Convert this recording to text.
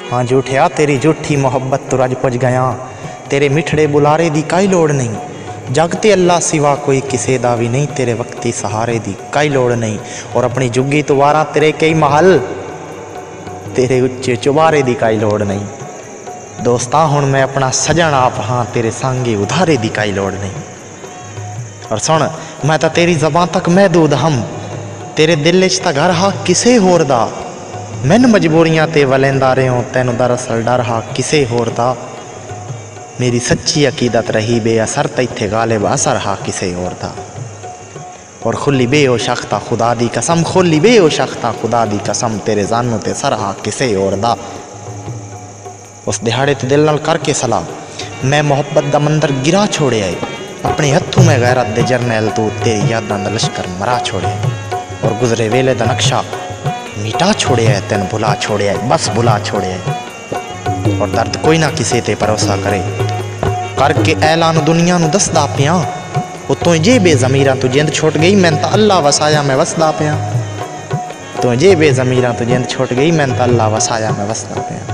हाँ झूठिया तेरी झूठी मोहब्बत तो रज पुज गया, तेरे मिठड़े बुलारे दी काई लोड़ नहीं, जग ते अल्लाह सिवा कोई किसे दा भी नहीं, तेरे वक्ती सहारे दी काई लोड़ नहीं। और अपनी जुग्गी तो वारा तेरे कई महल, तेरे उच्चे चुबारे दी काई लोड़ नहीं। दोस्ता हुण मैं अपना सजन आप हाँ, तेरे सांगे उधारे दी काई लोड़ नहीं। और सुन मैं तो तेरी ज़बान तक महदूद हम, तेरे दिल च तां घर हा किसे होर दा, मैन मजबूरियां ते वलेंदा रहो तैनू दरअसल डर हा किसे होर दा। मेरी सच्ची अकीदत रही बेअसर ते इत्थे गालिब असर हा किसे होर दा। और खुली बेओशख्ता खुदा दी कसम, खुली बेओशख्ता खुदा दी कसम, तेरे जानू ते सर हा किसे होर दा। उस दिहाड़े ते दिल नाल करके सलाह, मैं मोहब्बत दा मंदिर गिरा छोड़िया है, अपने हत्थों में गैरत दे जरनैल तू तेरी यादां दा लश्कर मरा छोड़िया, और गुजरे वेले दा नक्शा मिटा छोड़िया है, तेन भुला छोड़िया है, बस भुला छोड़िया है। और दर्द कोई ना किसे ते भरोसा करे, करके ऐलान दुनिया नू दसदा पिया, उतों जे बेज़मीरां तू जिंद छुट गई, मैं तां अल्लाह वसाया मैं वसदा पिया। तो जे बेज़मीरां तू जिंद छुट गई, मैं तां अल्लाह वसाया मैं वसदा पिया।